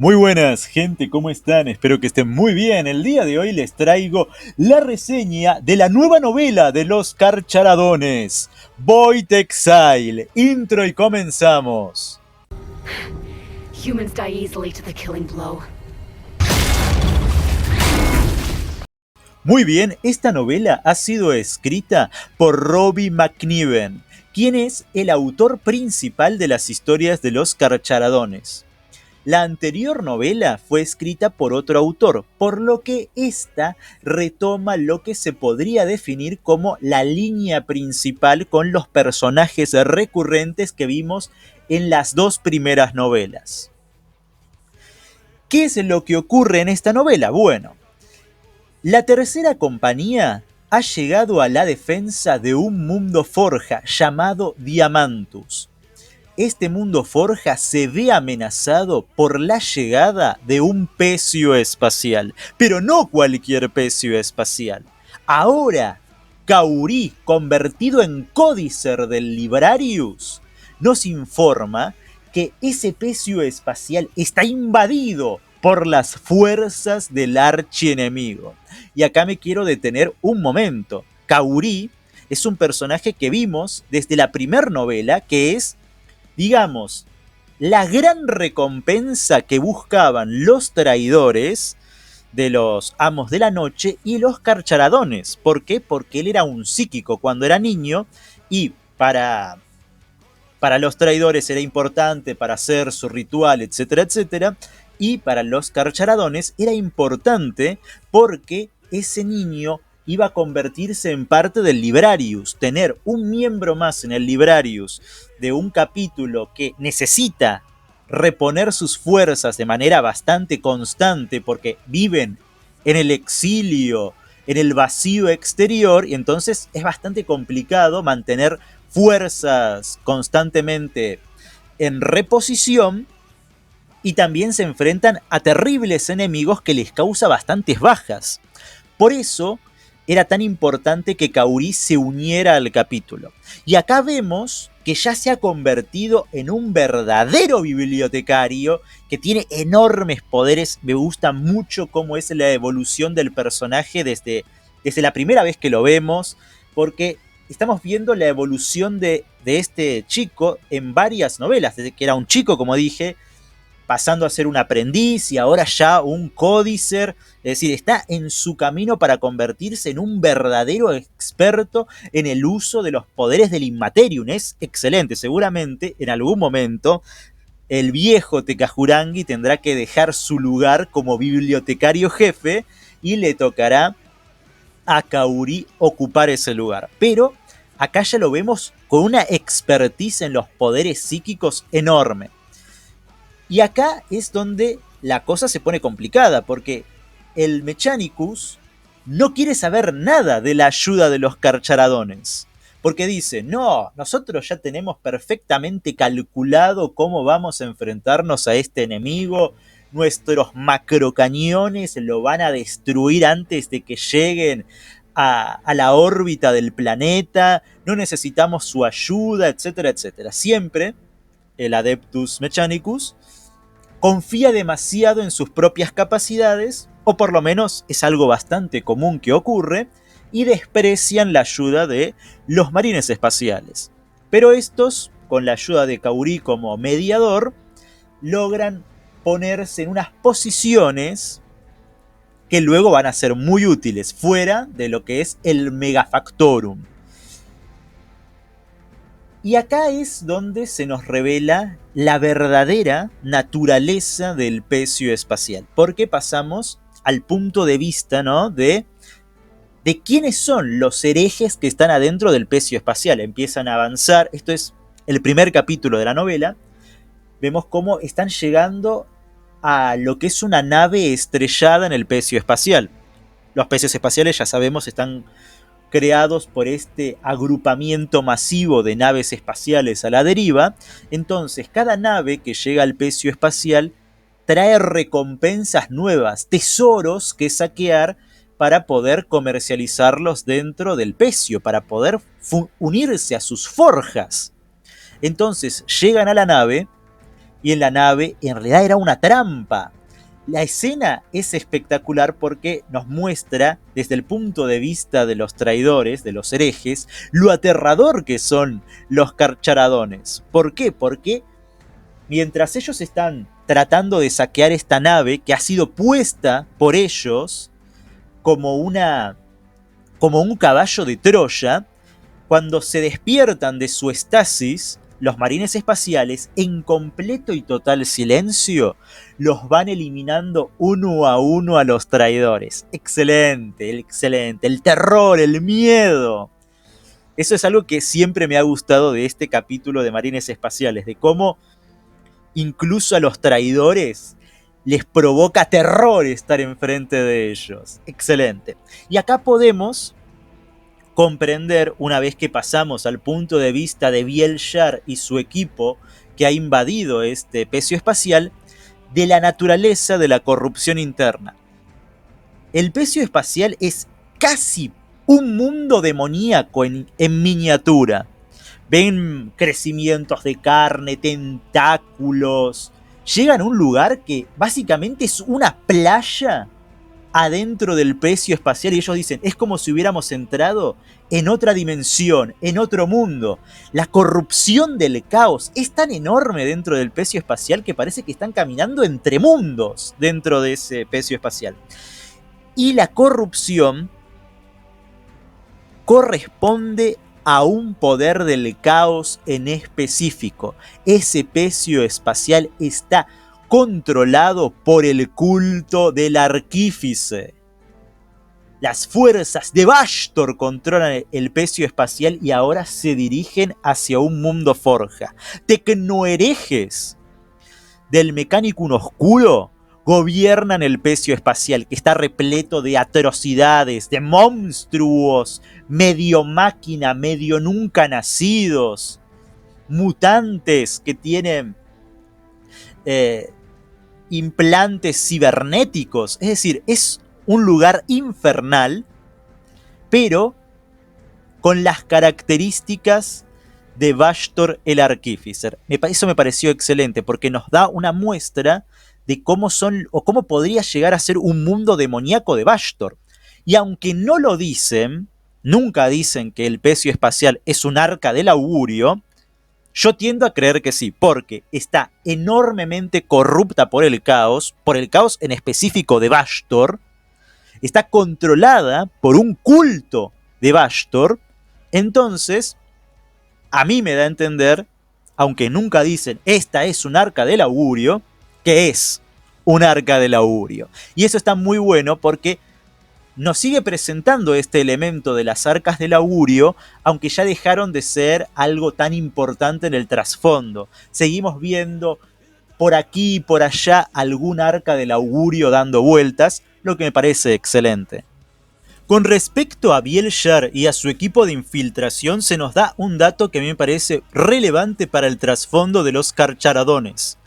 Muy buenas, gente, ¿cómo están? Espero que estén muy bien. El día de hoy les traigo la reseña de la nueva novela de los Carcharadones, Void Exile. Intro y comenzamos. Humans die easily to the killing blow. Muy bien, esta novela ha sido escrita por Robbie McNiven, quien es el autor principal de las historias de los Carcharadones. La anterior novela fue escrita por otro autor, por lo que esta retoma lo que se podría definir como la línea principal con los personajes recurrentes que vimos en las dos primeras novelas. ¿Qué es lo que ocurre en esta novela? Bueno, la tercera compañía ha llegado a la defensa de un mundo forja llamado Diamantus. Este mundo forja se ve amenazado por la llegada de un pecio espacial, pero no cualquier pecio espacial. Ahora, Kauri, convertido en códicer del Librarius, nos informa que ese pecio espacial está invadido por las fuerzas del archienemigo. Y acá me quiero detener un momento. Kauri es un personaje que vimos desde la primera novela, que es, digamos, la gran recompensa que buscaban los traidores de los amos de la noche y los carcharadones. ¿Por qué? Porque él era un psíquico cuando era niño y para los traidores era importante para hacer su ritual, etcétera, etcétera. Y para los carcharadones era importante porque ese niño iba a convertirse en parte del Librarius. Tener un miembro más en el Librarius de un capítulo que necesita reponer sus fuerzas de manera bastante constante porque viven en el exilio, en el vacío exterior, y entonces es bastante complicado mantener fuerzas constantemente en reposición, y también se enfrentan a terribles enemigos que les causa bastantes bajas. Por eso era tan importante que Kauri se uniera al capítulo. Y acá vemos que ya se ha convertido en un verdadero bibliotecario que tiene enormes poderes. Me gusta mucho cómo es la evolución del personaje desde la primera vez que lo vemos, porque estamos viendo la evolución de este chico en varias novelas, desde que era un chico, como dije, pasando a ser un aprendiz y ahora ya un códicer. Es decir, está en su camino para convertirse en un verdadero experto en el uso de los poderes del Inmaterium. Es excelente. Seguramente en algún momento el viejo Tekajurangi tendrá que dejar su lugar como bibliotecario jefe y le tocará a Kauri ocupar ese lugar. Pero acá ya lo vemos con una expertise en los poderes psíquicos enorme. Y acá es donde la cosa se pone complicada, porque el Mechanicus no quiere saber nada de la ayuda de los carcharadones. Porque dice, no, nosotros ya tenemos perfectamente calculado cómo vamos a enfrentarnos a este enemigo. Nuestros macrocañones lo van a destruir antes de que lleguen a la órbita del planeta. No necesitamos su ayuda, etcétera, etcétera. Siempre el Adeptus Mechanicus confía demasiado en sus propias capacidades, o por lo menos es algo bastante común que ocurre, y desprecian la ayuda de los marines espaciales. Pero estos, con la ayuda de Kauri como mediador, logran ponerse en unas posiciones que luego van a ser muy útiles fuera de lo que es el Megafactorum. Y acá es donde se nos revela la verdadera naturaleza del pecio espacial, porque pasamos al punto de vista, ¿no?, de quiénes son los herejes que están adentro del pecio espacial. Empiezan a avanzar, esto es el primer capítulo de la novela, vemos cómo están llegando a lo que es una nave estrellada en el pecio espacial. Los pecios espaciales, ya sabemos, están creados por este agrupamiento masivo de naves espaciales a la deriva. Entonces, cada nave que llega al pecio espacial trae recompensas nuevas, tesoros que saquear para poder comercializarlos dentro del pecio, para poder unirse a sus forjas. Entonces, llegan a la nave y en la nave en realidad era una trampa. La escena es espectacular porque nos muestra, desde el punto de vista de los traidores, de los herejes, lo aterrador que son los carcharadones. ¿Por qué? Porque mientras ellos están tratando de saquear esta nave que ha sido puesta por ellos como un caballo de Troya, cuando se despiertan de su estasis, los marines espaciales, en completo y total silencio, los van eliminando uno a uno a los traidores. Excelente, excelente. El terror, el miedo. Eso es algo que siempre me ha gustado de este capítulo de Marines Espaciales, de cómo incluso a los traidores les provoca terror estar enfrente de ellos. Excelente. Y acá podemos comprender, una vez que pasamos al punto de vista de Biel Shar y su equipo que ha invadido este pecio espacial, de la naturaleza de la corrupción interna. El pecio espacial es casi un mundo demoníaco en miniatura. Ven crecimientos de carne, tentáculos. Llegan a un lugar que básicamente es una playa adentro del pecio espacial, y ellos dicen, es como si hubiéramos entrado en otra dimensión, en otro mundo. La corrupción del caos es tan enorme dentro del pecio espacial que parece que están caminando entre mundos dentro de ese pecio espacial. Y la corrupción corresponde a un poder del caos en específico. Ese pecio espacial está controlado por el culto del arquífice. Las fuerzas de Bashtor controlan el pecio espacial y ahora se dirigen hacia un mundo forja. Tecnoherejes del Mechanicum Oscuro gobiernan el pecio espacial, que está repleto de atrocidades, de monstruos, medio máquina, medio nunca nacidos, mutantes que tienen implantes cibernéticos. Es decir, es un lugar infernal, pero con las características de Bashtor el Arquífice. Eso me pareció excelente, porque nos da una muestra de cómo son, o cómo podría llegar a ser un mundo demoníaco de Bashtor. Y aunque no lo dicen, nunca dicen que el pecio espacial es un arca del augurio, yo tiendo a creer que sí, porque está enormemente corrupta por el caos en específico de Bashtor, está controlada por un culto de Bashtor. Entonces, a mí me da a entender, aunque nunca dicen esta es un arca del augurio, que es un arca del augurio. Y eso está muy bueno porque nos sigue presentando este elemento de las arcas del augurio, aunque ya dejaron de ser algo tan importante en el trasfondo. Seguimos viendo por aquí y por allá algún arca del augurio dando vueltas, lo que me parece excelente. Con respecto a Biel Shar y a su equipo de infiltración, se nos da un dato que a mí me parece relevante para el trasfondo de los carcharadones.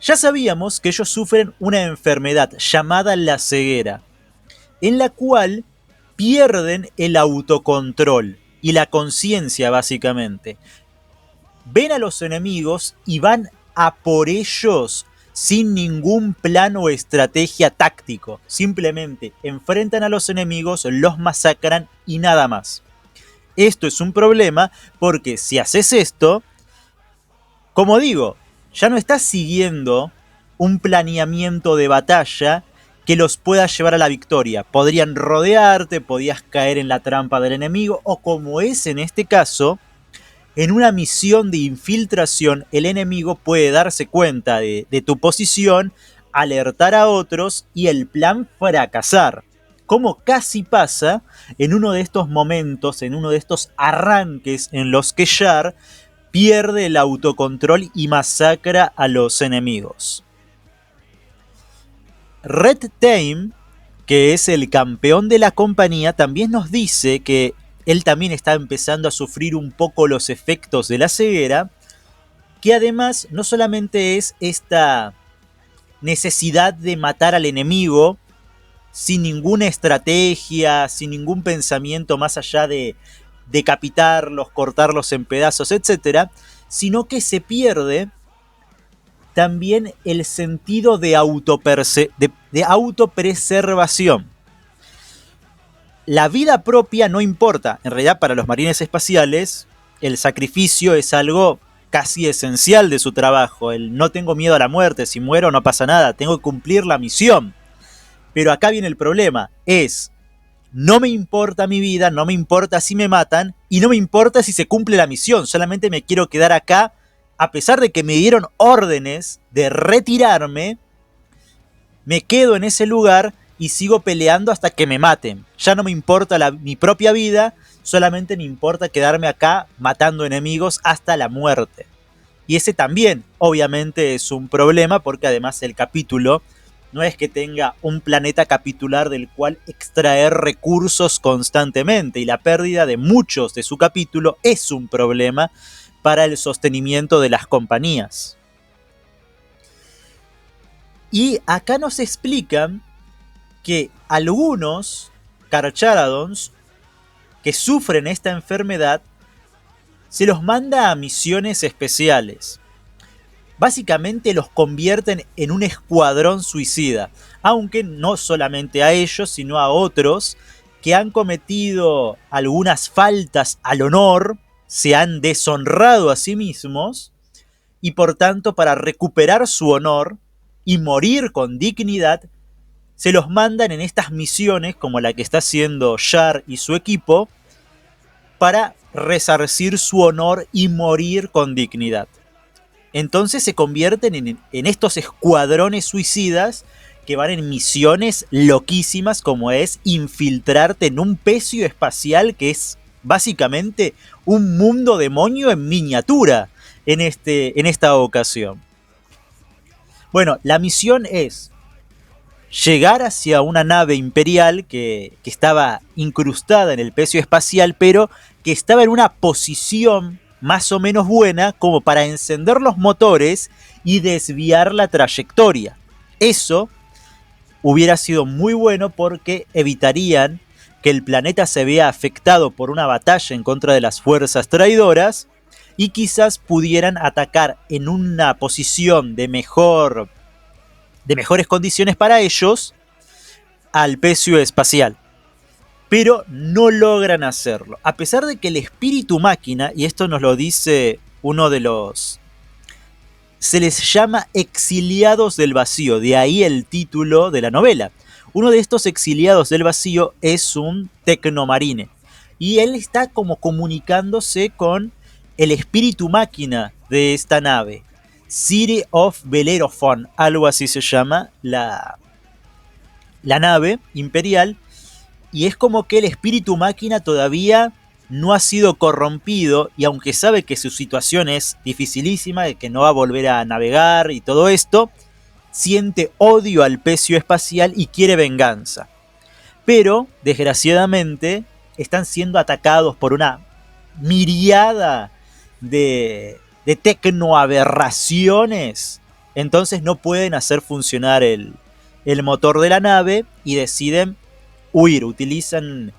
Ya sabíamos que ellos sufren una enfermedad llamada la ceguera, en la cual pierden el autocontrol y la conciencia básicamente. Ven a los enemigos y van a por ellos sin ningún plan o estrategia táctico. Simplemente enfrentan a los enemigos, los masacran y nada más. Esto es un problema porque si haces esto, como digo, ya no estás siguiendo un planeamiento de batalla que los pueda llevar a la victoria. Podrían rodearte, podías caer en la trampa del enemigo, o como es en este caso, en una misión de infiltración, el enemigo puede darse cuenta de tu posición, alertar a otros y el plan fracasar. Como casi pasa en uno de estos momentos, en uno de estos arranques en los que Shar pierde el autocontrol y masacra a los enemigos. Red Taim, que es el campeón de la compañía, también nos dice que él también está empezando a sufrir un poco los efectos de la ceguera, que además no solamente es esta necesidad de matar al enemigo sin ninguna estrategia, sin ningún pensamiento más allá de decapitarlos, cortarlos en pedazos, etc., sino que se pierde también el sentido de autopreservación. La vida propia no importa. En realidad, para los marines espaciales, el sacrificio es algo casi esencial de su trabajo. El no tengo miedo a la muerte, si muero no pasa nada, tengo que cumplir la misión. Pero acá viene el problema, no me importa mi vida, no me importa si me matan y no me importa si se cumple la misión, solamente me quiero quedar acá, a pesar de que me dieron órdenes de retirarme, me quedo en ese lugar y sigo peleando hasta que me maten. Ya no me importa mi propia vida, solamente me importa quedarme acá matando enemigos hasta la muerte. Y ese también, obviamente, es un problema porque además el capítulo no es que tenga un planeta capitular del cual extraer recursos constantemente, y la pérdida de muchos de su capítulo es un problema para el sostenimiento de las compañías. Y acá nos explican que algunos Carcharodons que sufren esta enfermedad se los manda a misiones especiales. Básicamente los convierten en un escuadrón suicida, aunque no solamente a ellos, sino a otros que han cometido algunas faltas al honor, se han deshonrado a sí mismos, y por tanto para recuperar su honor y morir con dignidad, se los mandan en estas misiones como la que está haciendo Char y su equipo, para resarcir su honor y morir con dignidad. Entonces se convierten en estos escuadrones suicidas que van en misiones loquísimas, como es infiltrarte en un pecio espacial que es básicamente un mundo demonio en miniatura en esta ocasión. Bueno, la misión es llegar hacia una nave imperial que estaba incrustada en el pecio espacial, pero que estaba en una posición más o menos buena como para encender los motores y desviar la trayectoria. Eso hubiera sido muy bueno porque evitarían que el planeta se vea afectado por una batalla en contra de las fuerzas traidoras y quizás pudieran atacar en una posición de mejores condiciones para ellos al pecio espacial. Pero no logran hacerlo. A pesar de que el espíritu máquina, y esto nos lo dice uno de los... se les llama exiliados del vacío, de ahí el título de la novela. Uno de estos exiliados del vacío es un tecnomarine. Y él está como comunicándose con el espíritu máquina de esta nave. City of Bellerophon, algo así se llama la nave imperial. Y es como que el espíritu máquina todavía no ha sido corrompido, y aunque sabe que su situación es dificilísima, que no va a volver a navegar y todo esto, siente odio al pecio espacial y quiere venganza. Pero, desgraciadamente, están siendo atacados por una miriada de tecnoaberraciones. Entonces no pueden hacer funcionar el motor de la nave y deciden huir. Utilizan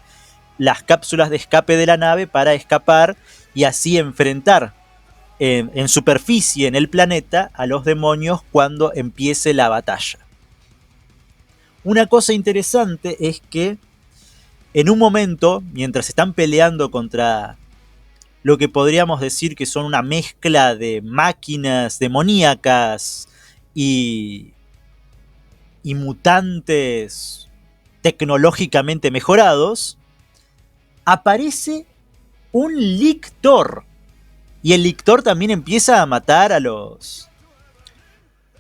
las cápsulas de escape de la nave para escapar y así enfrentar en superficie en el planeta a los demonios cuando empiece la batalla. Una cosa interesante es que en un momento, mientras están peleando contra lo que podríamos decir que son una mezcla de máquinas demoníacas y mutantes tecnológicamente mejorados, aparece un lictor. Y el lictor también empieza a matar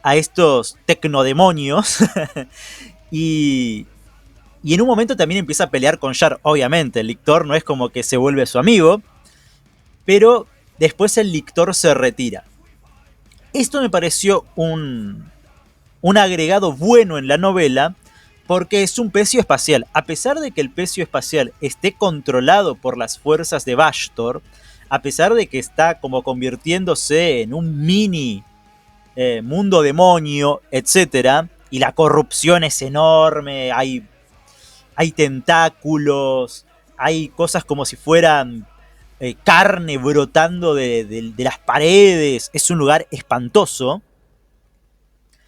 a estos tecnodemonios. y en un momento también empieza a pelear con Char. Obviamente, el lictor no es como que se vuelve su amigo, pero después el lictor se retira. Esto me pareció un agregado bueno en la novela, porque es un pecio espacial. A pesar de que el pecio espacial esté controlado por las fuerzas de Bashtor, a pesar de que está como convirtiéndose en un mini mundo demonio, etc., y la corrupción es enorme, hay tentáculos, hay cosas como si fueran carne brotando de las paredes, es un lugar espantoso.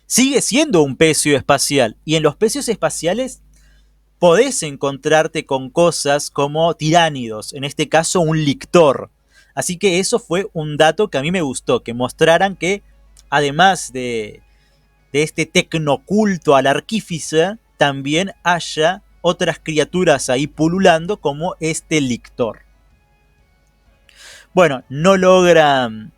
sigue siendo un pecio espacial. Y en los pecios espaciales podés encontrarte con cosas como tiránidos, en este caso un lictor. Así que eso fue un dato que a mí me gustó, que mostraran que además de este tecnoculto al arquífice, también haya otras criaturas ahí pululando como este lictor. Bueno, no logran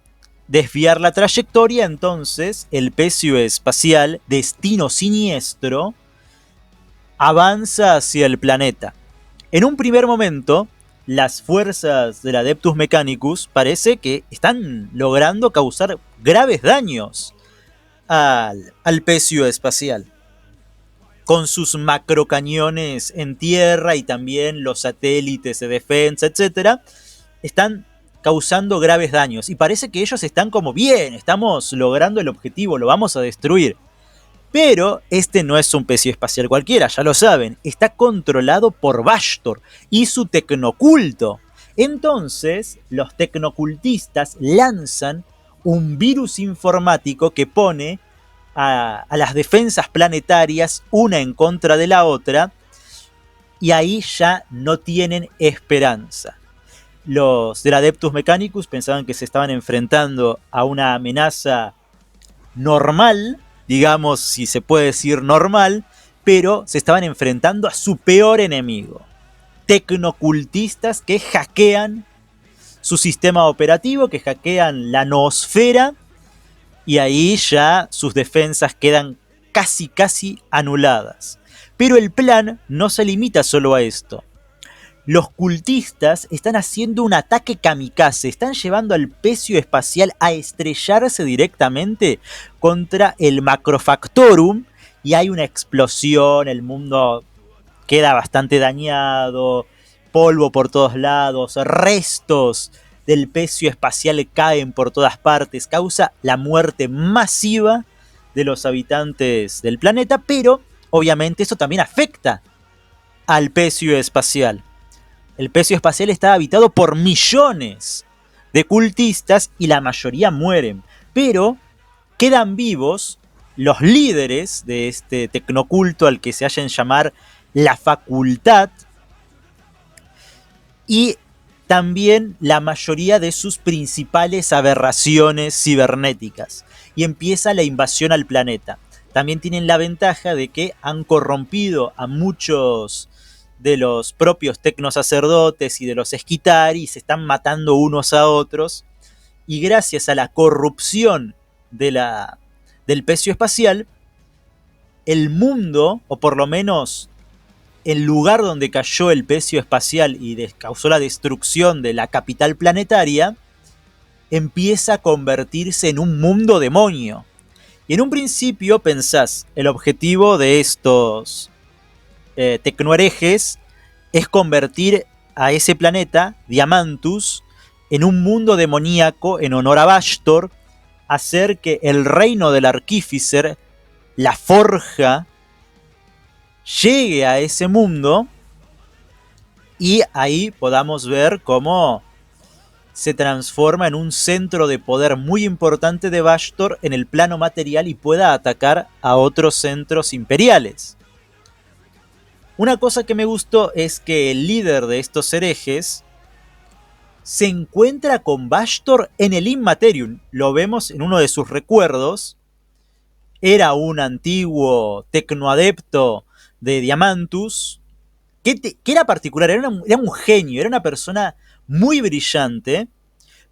desviar la trayectoria, entonces el pecio espacial, destino siniestro, avanza hacia el planeta. En un primer momento, las fuerzas del Adeptus Mechanicus parece que están logrando causar graves daños al pecio espacial. Con sus macrocañones en tierra y también los satélites de defensa, etc., están causando graves daños. Y parece que ellos están como bien, estamos logrando el objetivo, lo vamos a destruir. Pero este no es un pecio espacial cualquiera, ya lo saben. Está controlado por Bashtor y su tecnoculto. Entonces, los tecnocultistas lanzan un virus informático que pone a las defensas planetarias una en contra de la otra, y ahí ya no tienen esperanza. Los del Adeptus Mechanicus pensaban que se estaban enfrentando a una amenaza normal, digamos, si se puede decir normal, pero se estaban enfrentando a su peor enemigo. Tecnocultistas que hackean su sistema operativo, que hackean la noosfera, y ahí ya sus defensas quedan casi anuladas. Pero el plan no se limita solo a esto. Los cultistas están haciendo un ataque kamikaze, están llevando al pecio espacial a estrellarse directamente contra el Macrofactorum, y hay una explosión, el mundo queda bastante dañado, polvo por todos lados, restos del pecio espacial caen por todas partes, causa la muerte masiva de los habitantes del planeta, pero obviamente eso también afecta al pecio espacial. El pecio espacial está habitado por millones de cultistas y la mayoría mueren, pero quedan vivos los líderes de este tecnoculto al que se hacen llamar la Facultad, y también la mayoría de sus principales aberraciones cibernéticas, y empieza la invasión al planeta. También tienen la ventaja de que han corrompido a muchos de los propios tecnosacerdotes y de los Esquitari, y se están matando unos a otros, y gracias a la corrupción del pecio espacial, el mundo, o por lo menos el lugar donde cayó el pecio espacial y causó la destrucción de la capital planetaria, empieza a convertirse en un mundo demonio. Y en un principio pensás, el objetivo de estos tecnoherejes es convertir a ese planeta, Diamantus, en un mundo demoníaco en honor a Bashtor, hacer que el reino del arquífice, la forja, llegue a ese mundo, y ahí podamos ver cómo se transforma en un centro de poder muy importante de Bashtor en el plano material y pueda atacar a otros centros imperiales. Una cosa que me gustó es que el líder de estos herejes se encuentra con Bashtor en el Immaterium. Lo vemos en uno de sus recuerdos. Era un antiguo tecnoadepto de Diamantus, que era particular, era un genio, era una persona muy brillante,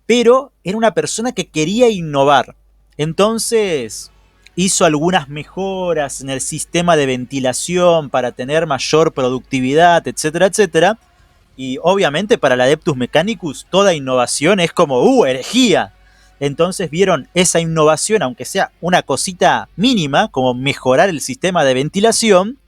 pero era una persona que quería innovar. Entonces hizo algunas mejoras en el sistema de ventilación para tener mayor productividad, etcétera, etcétera. Y obviamente para el Adeptus Mechanicus toda innovación es como herejía. Entonces vieron esa innovación, aunque sea una cosita mínima, como mejorar el sistema de ventilación,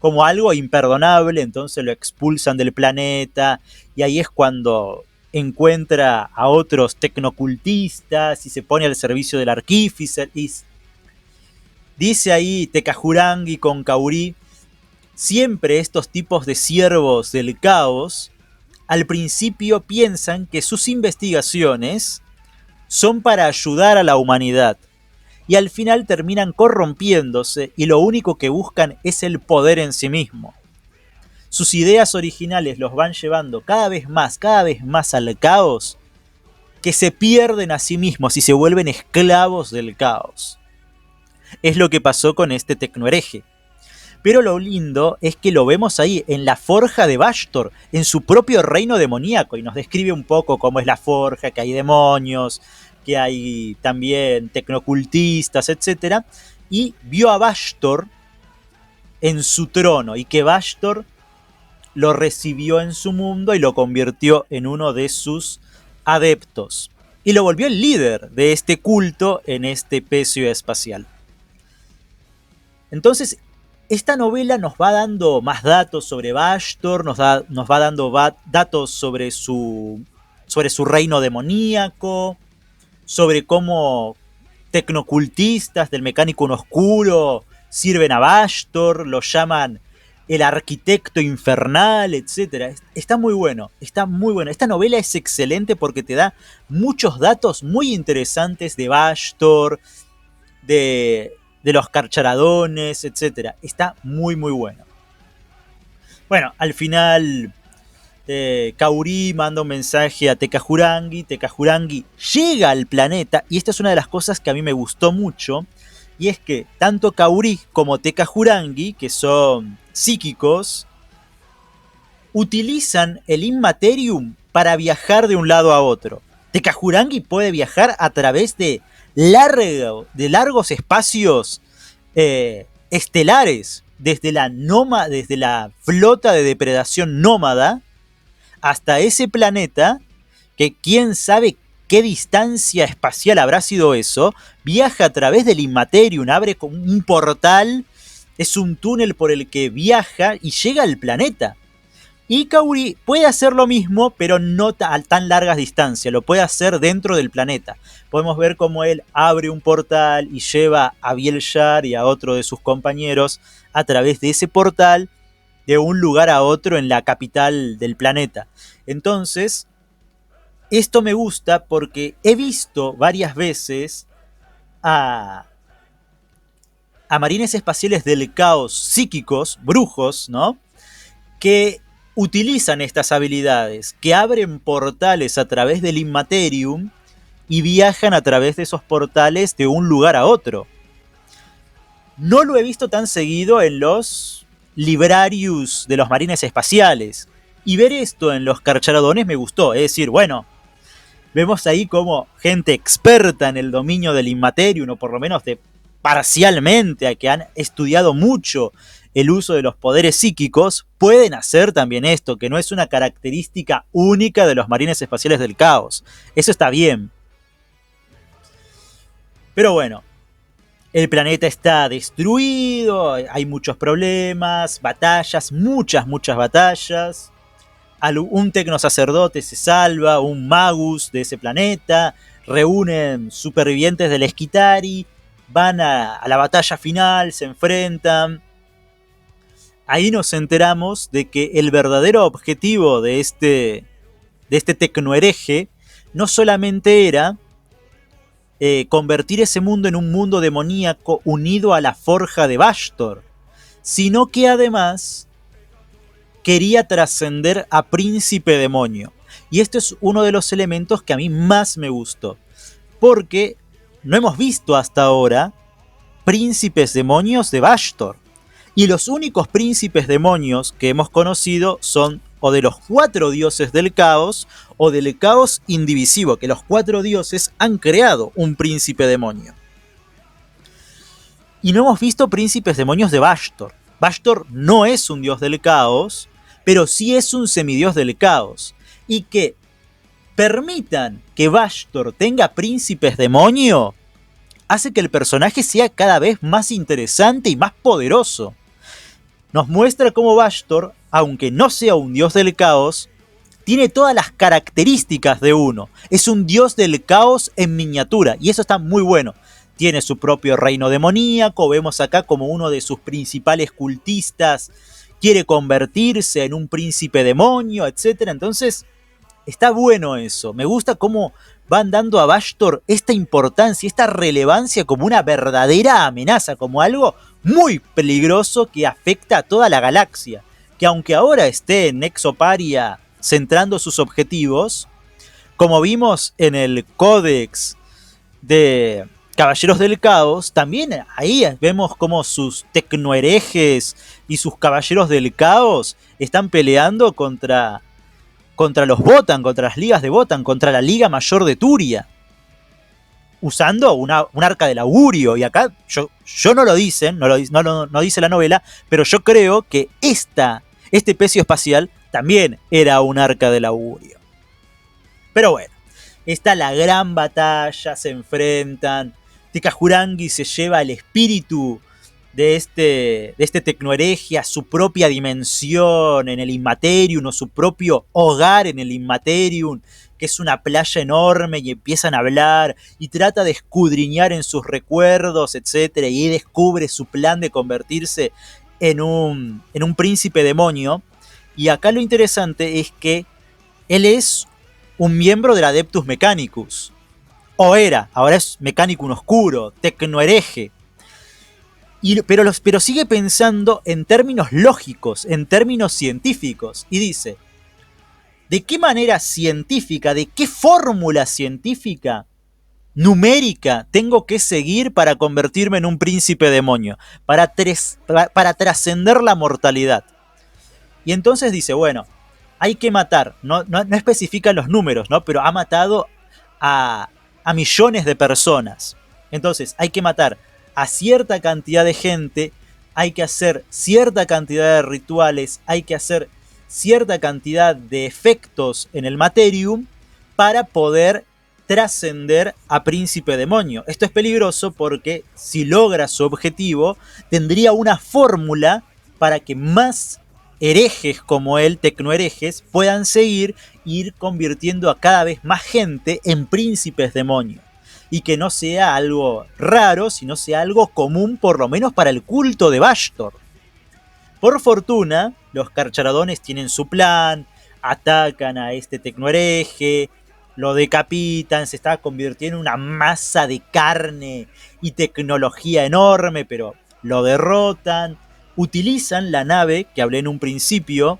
como algo imperdonable. Entonces lo expulsan del planeta, y ahí es cuando encuentra a otros tecnocultistas y se pone al servicio del arquífice. Y dice ahí Tekajurangi con Kauri, siempre estos tipos de siervos del caos al principio piensan que sus investigaciones son para ayudar a la humanidad. y al final terminan corrompiéndose y lo único que buscan es el poder en sí mismo. Sus ideas originales los van llevando cada vez más al caos, que se pierden a sí mismos y se vuelven esclavos del caos. Es lo que pasó con este tecnohereje. Pero lo lindo es que lo vemos ahí, en la forja de Bashtor, en su propio reino demoníaco, y nos describe un poco cómo es la forja, que hay demonios, que hay también tecnocultistas, etc. Y vio a Bashtor en su trono, y que Bashtor lo recibió en su mundo y lo convirtió en uno de sus adeptos. Y lo volvió el líder de este culto en este pecio espacial. Entonces, esta novela nos va dando más datos sobre Bashtor, nos va dando datos sobre su reino demoníaco, sobre cómo tecnocultistas del Mecánico Oscuro sirven a Bashtor, lo llaman el arquitecto infernal, etc. Está muy bueno, está muy bueno. Esta novela es excelente porque te da muchos datos muy interesantes de Bashtor, de los carcharadones, etc. Está muy muy bueno. Bueno, al final Kaori manda un mensaje a Tekajurangi. Tekajurangi llega al planeta, y esta es una de las cosas que a mí me gustó mucho, y es que tanto Kaori como Tekajurangi, que son psíquicos, utilizan el Immaterium para viajar de un lado a otro. Tekajurangi puede viajar a través de largos espacios estelares, desde la flota de depredación nómada hasta ese planeta, que quién sabe qué distancia espacial habrá sido eso, viaja a través del Immaterium, abre un portal, es un túnel por el que viaja y llega al planeta. Y Kaori puede hacer lo mismo, pero no a tan largas distancias, lo puede hacer dentro del planeta. Podemos ver cómo él abre un portal y lleva a Biel-Shar y a otro de sus compañeros a través de ese portal de un lugar a otro en la capital del planeta. Entonces, esto me gusta porque he visto varias veces a marines espaciales del caos psíquicos, brujos, ¿no?, que utilizan estas habilidades, que abren portales a través del Immaterium y viajan a través de esos portales de un lugar a otro. No lo he visto tan seguido en los librarius de los marines espaciales. Y ver esto en los carcharadones me gustó. Es decir, bueno, vemos ahí como gente experta en el dominio del Immaterium, o por lo menos parcialmente, a que han estudiado mucho el uso de los poderes psíquicos, pueden hacer también esto, que no es una característica única de los marines espaciales del caos. Eso está bien. Pero bueno, el planeta está destruido, hay muchos problemas, batallas, muchas batallas. Un tecnosacerdote se salva, un magus de ese planeta, reúnen supervivientes del Esquitari, van a la batalla final, se enfrentan. Ahí nos enteramos de que el verdadero objetivo de este tecnohereje no solamente era convertir ese mundo en un mundo demoníaco unido a la forja de Bashtor, sino que además quería trascender a príncipe demonio. Y esto es uno de los elementos que a mí más me gustó, porque no hemos visto hasta ahora príncipes demonios de Bashtor. Y los únicos príncipes demonios que hemos conocido son o de los 4 dioses del caos o del caos indivisivo, que los 4 dioses han creado un príncipe demonio. Y no hemos visto príncipes demonios de Bashtor. Bashtor no es un dios del caos, pero sí es un semidios del caos. Y que permitan que Bashtor tenga príncipes demonio hace que el personaje sea cada vez más interesante y más poderoso. Nos muestra cómo Bashtor, aunque no sea un dios del caos, tiene todas las características de uno. Es un dios del caos en miniatura, y eso está muy bueno. Tiene su propio reino demoníaco, vemos acá como uno de sus principales cultistas quiere convertirse en un príncipe demonio, etc. Entonces, está bueno eso. Me gusta cómo van dando a Bashtor esta importancia, esta relevancia como una verdadera amenaza, como algo muy peligroso que afecta a toda la galaxia. Que aunque ahora esté en Exoparia centrando sus objetivos, como vimos en el Códex de Caballeros del Caos, también ahí vemos como sus tecnoherejes y sus Caballeros del Caos están peleando contra los Votann, contra las ligas de Votann, contra la Liga Mayor de Turia, usando un arca del augurio. Y acá yo no lo dicen, no dice la novela, pero yo creo que este pecio espacial también era un arca del augurio. Pero bueno, está la gran batalla, se enfrentan. Tekajurangi se lleva el espíritu de este tecnohereje a su propia dimensión en el Immaterium, o su propio hogar en el Immaterium, que es una playa enorme, y empiezan a hablar y trata de escudriñar en sus recuerdos, etc. Y descubre su plan de convertirse en un príncipe demonio. Y acá lo interesante es que él es un miembro del Adeptus Mechanicus. O era, ahora es Mechanicum oscuro, tecnohereje. Pero sigue pensando en términos lógicos, en términos científicos. Y dice, ¿de qué manera científica, de qué fórmula científica, numérica, tengo que seguir para convertirme en un príncipe demonio? Para trascender la mortalidad. Y entonces dice, bueno, hay que matar, no especifica los números, ¿no? Pero ha matado a millones de personas. Entonces hay que matar a cierta cantidad de gente, hay que hacer cierta cantidad de rituales, hay que hacer cierta cantidad de efectos en el Materium para poder trascender a príncipe demonio. Esto es peligroso porque si logra su objetivo, tendría una fórmula para que más herejes como él, tecnoherejes, puedan ir convirtiendo a cada vez más gente en príncipes demonios. Y que no sea algo raro, sino sea algo común, por lo menos para el culto de Bashtor. Por fortuna, los Carcharadones tienen su plan, atacan a este tecnohereje, lo decapitan, se está convirtiendo en una masa de carne y tecnología enorme, pero lo derrotan. Utilizan la nave que hablé en un principio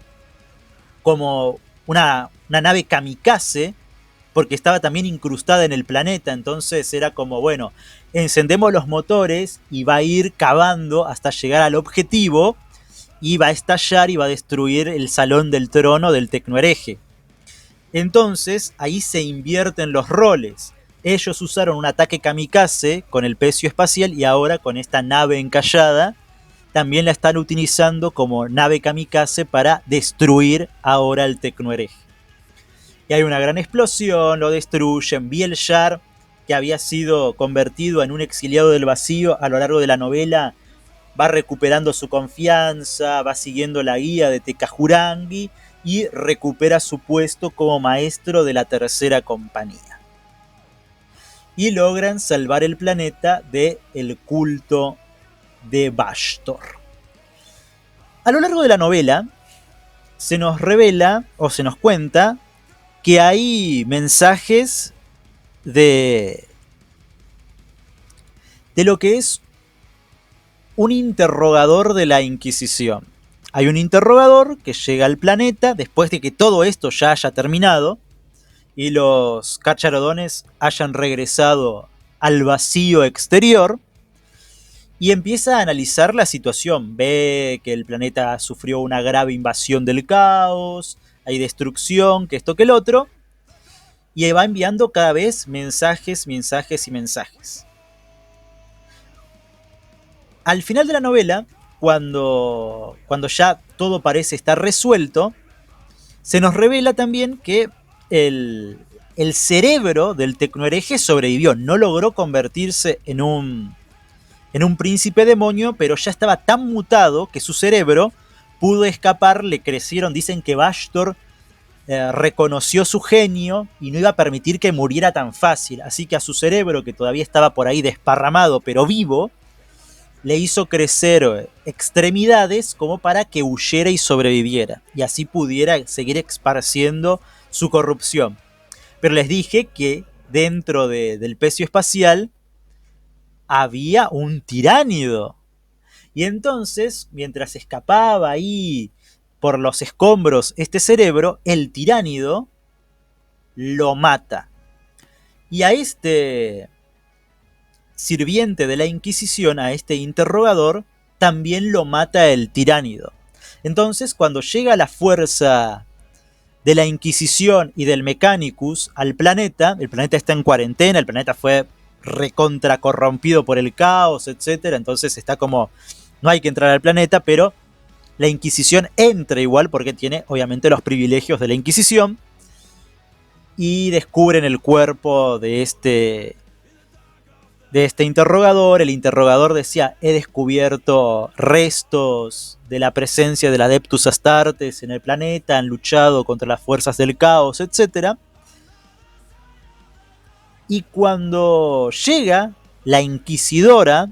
como una nave kamikaze, porque estaba también incrustada en el planeta. Entonces era como, bueno, encendemos los motores y va a ir cavando hasta llegar al objetivo, y va a estallar y va a destruir el salón del trono del tecnohereje. Entonces ahí se invierten los roles. Ellos usaron un ataque kamikaze con el pecio espacial, y ahora con esta nave encallada también la están utilizando como nave kamikaze para destruir ahora el tecnohereje. Y hay una gran explosión, lo destruyen. Biel Shar, que había sido convertido en un exiliado del vacío a lo largo de la novela, va recuperando su confianza, va siguiendo la guía de Tekajurangi y recupera su puesto como maestro de la tercera compañía. Y logran salvar el planeta del culto de Bashtor. A lo largo de la novela se nos revela o se nos cuenta que hay mensajes de lo que es un interrogador de la Inquisición. Hay un interrogador que llega al planeta después de que todo esto ya haya terminado y los Carcharodones hayan regresado al vacío exterior, y empieza a analizar la situación. Ve que el planeta sufrió una grave invasión del caos, hay destrucción, que esto que el otro, y va enviando cada vez mensajes. Al final de la novela, cuando ya todo parece estar resuelto, se nos revela también que el cerebro del tecnohereje sobrevivió. No logró convertirse en un príncipe demonio, pero ya estaba tan mutado que su cerebro pudo escapar, le crecieron. Dicen que Bashtor reconoció su genio y no iba a permitir que muriera tan fácil. Así que a su cerebro, que todavía estaba por ahí desparramado pero vivo, le hizo crecer extremidades como para que huyera y sobreviviera, y así pudiera seguir esparciendo su corrupción. Pero les dije que dentro del pecio espacial había un tiránido. Y entonces, mientras escapaba ahí por los escombros este cerebro, el tiránido lo mata. Y a este sirviente de la Inquisición, a este interrogador, también lo mata el tiránido. Entonces, cuando llega la fuerza de la Inquisición y del Mechanicus al planeta, el planeta está en cuarentena, el planeta fue recontra corrompido por el caos, etc. Entonces está como, no hay que entrar al planeta, pero la Inquisición entra igual porque tiene obviamente los privilegios de la Inquisición, y descubren el cuerpo de este interrogador. El interrogador decía: he descubierto restos de la presencia del Adeptus Astartes en el planeta, han luchado contra las fuerzas del caos, etc. Y cuando llega la Inquisidora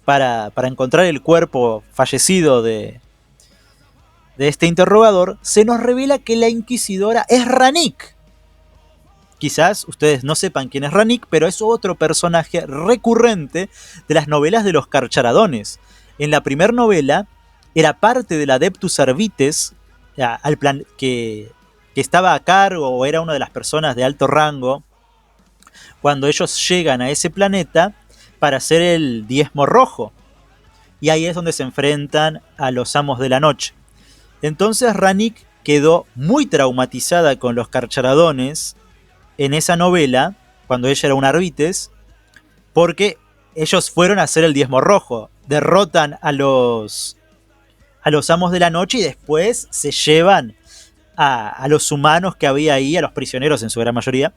para encontrar el cuerpo fallecido de este interrogador, se nos revela que la Inquisidora es Rannick. Quizás ustedes no sepan quién es Rannick, pero es otro personaje recurrente de las novelas de los Carcharadones. En la primera novela era parte del Adeptus Arbites, que estaba a cargo, o era una de las personas de alto rango cuando ellos llegan a ese planeta para hacer el diezmo rojo. Y ahí es donde se enfrentan a los Amos de la Noche. Entonces Rannick quedó muy traumatizada con los Carcharadones en esa novela, cuando ella era un Arbites, porque ellos fueron a hacer el diezmo rojo, derrotan a los Amos de la Noche y después se llevan a los humanos que había ahí, a los prisioneros en su gran mayoría,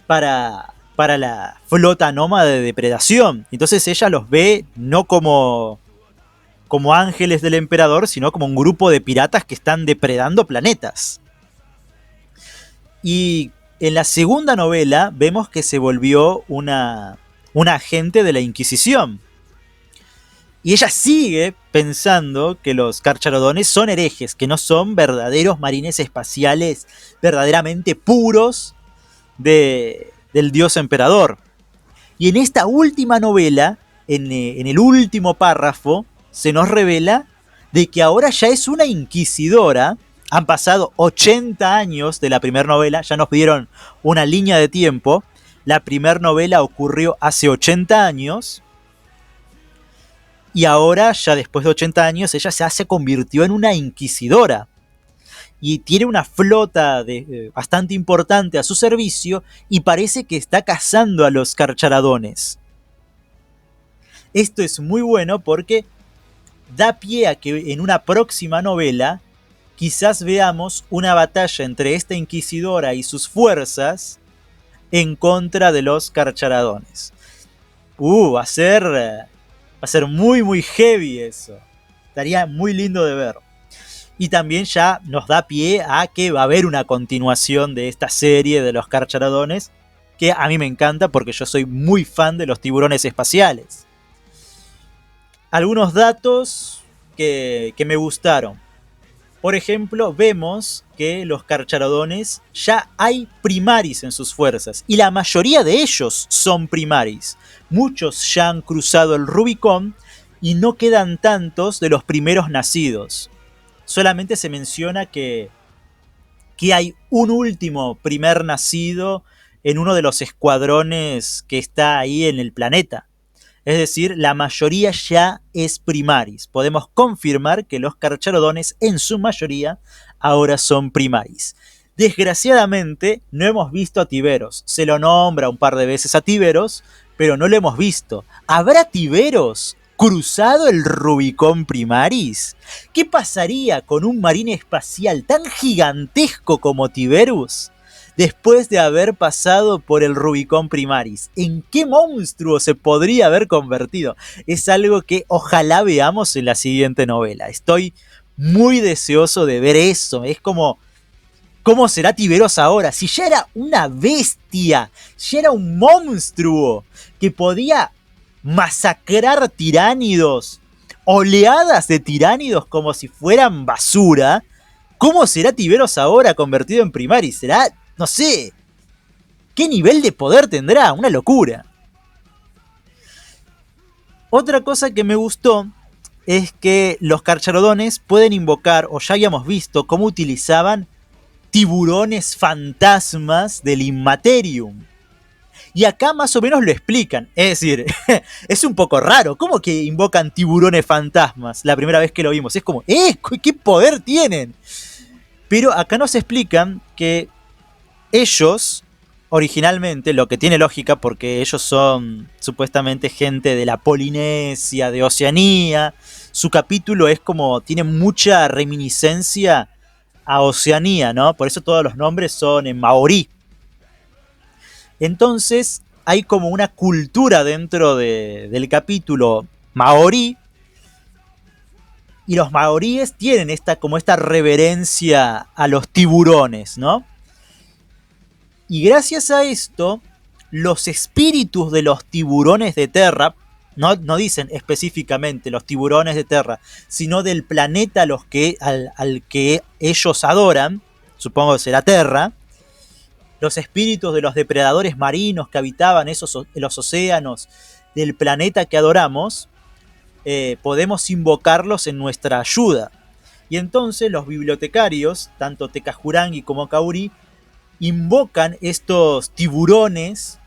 para la flota nómada de depredación. Entonces ella los ve no como ángeles del emperador, sino como un grupo de piratas que están depredando planetas. Y en la segunda novela vemos que se volvió una agente de la Inquisición. Y ella sigue pensando que los Carcharodones son herejes, que no son verdaderos marines espaciales verdaderamente puros del dios emperador. Y en esta última novela, en el último párrafo, se nos revela de que ahora ya es una inquisidora. Han pasado 80 años de la primera novela, ya nos dieron una línea de tiempo. La primera novela ocurrió hace 80 años. Y ahora, ya después de 80 años, ella se convirtió en una inquisidora. Y tiene una flota bastante importante a su servicio, y parece que está cazando a los Carcharadones. Esto es muy bueno porque da pie a que en una próxima novela quizás veamos una batalla entre esta inquisidora y sus fuerzas en contra de los Carcharadones. Va a ser muy muy heavy eso. Estaría muy lindo de ver. Y también ya nos da pie a que va a haber una continuación de esta serie de los Carcharadones, que a mí me encanta porque yo soy muy fan de los tiburones espaciales. Algunos datos que me gustaron. Por ejemplo, vemos que los Carcharadones ya hay primaris en sus fuerzas, y la mayoría de ellos son primaris. Muchos ya han cruzado el Rubicón y no quedan tantos de los primeros nacidos. Solamente se menciona que hay un último primer nacido en uno de los escuadrones que está ahí en el planeta. Es decir, la mayoría ya es primaris. Podemos confirmar que los Carcharodones en su mayoría ahora son primaris. Desgraciadamente no hemos visto a Tiberos. Se lo nombra un par de veces a Tiberos, pero no lo hemos visto. ¿Habrá Tiberos cruzado el Rubicón primaris? ¿Qué pasaría con un marine espacial tan gigantesco como Tiberus después de haber pasado por el Rubicón primaris? ¿En qué monstruo se podría haber convertido? Es algo que ojalá veamos en la siguiente novela. Estoy muy deseoso de ver eso. Es como, ¿cómo será Tiberos ahora? Si ya era una bestia, ya era un monstruo que podía masacrar tiránidos, oleadas de tiránidos como si fueran basura. ¿Cómo será Tiberos ahora convertido en primaris? ¿Será, no sé, ¿Qué nivel de poder tendrá? Una locura. Otra cosa que me gustó es que los carcharodones pueden invocar, o ya habíamos visto cómo utilizaban tiburones fantasmas del Immaterium. Y acá más o menos lo explican. Es decir, es un poco raro. ¿Cómo que invocan tiburones fantasmas la primera vez que lo vimos? Es como, ¿qué poder tienen? Pero acá nos explican que ellos, originalmente, lo que tiene lógica, porque ellos son supuestamente gente de la Polinesia, de Oceanía, su capítulo es como, tiene mucha reminiscencia a Oceanía, ¿no? Por eso todos los nombres son en maorí. Entonces hay como una cultura dentro del capítulo maorí, y los maoríes tienen como esta reverencia a los tiburones, ¿no? Y gracias a esto, los espíritus de los tiburones de Terra, no dicen específicamente los tiburones de Terra, sino del planeta al que ellos adoran, supongo que será Terra, los espíritus de los depredadores marinos que habitaban los océanos del planeta que adoramos, podemos invocarlos en nuestra ayuda. Y entonces los bibliotecarios, tanto Tekajurangi como Kauri, invocan estos tiburones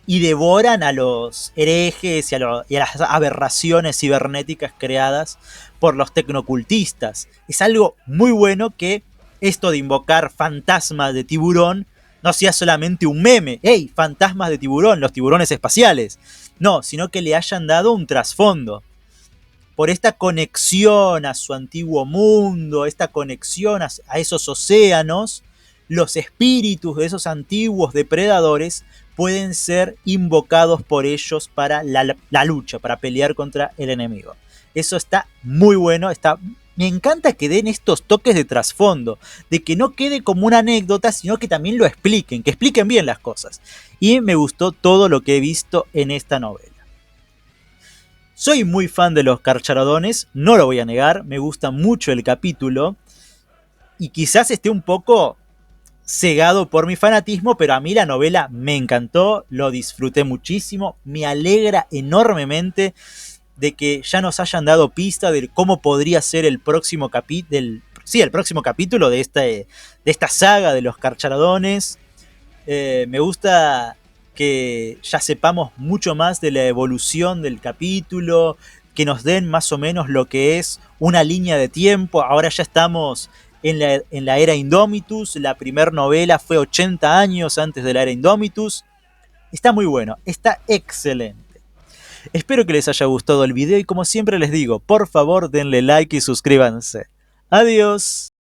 y devoran a los herejes y a las aberraciones cibernéticas creadas por los tecnocultistas. Es algo muy bueno que esto de invocar fantasmas de tiburón no sea solamente un meme. ¡Ey! Fantasmas de tiburón, los tiburones espaciales. No, sino que le hayan dado un trasfondo. Por esta conexión a su antiguo mundo, esta conexión a esos océanos, los espíritus de esos antiguos depredadores pueden ser invocados por ellos para la lucha, para pelear contra el enemigo. Eso está muy bueno, me encanta que den estos toques de trasfondo, de que no quede como una anécdota, sino que también lo expliquen, que expliquen bien las cosas. Y me gustó todo lo que he visto en esta novela. Soy muy fan de los carcharodones, no lo voy a negar, me gusta mucho el capítulo, y quizás esté un poco cegado por mi fanatismo, pero a mí la novela me encantó, lo disfruté muchísimo, me alegra enormemente de que ya nos hayan dado pista de cómo podría ser el próximo capítulo de esta saga de los carcharadones. Me gusta que ya sepamos mucho más de la evolución del capítulo, que nos den más o menos lo que es una línea de tiempo. Ahora ya estamos en la era Indomitus, la primera novela fue 80 años antes de la era Indomitus. Está muy bueno, está excelente. Espero que les haya gustado el video y como siempre les digo, por favor denle like y suscríbanse. Adiós.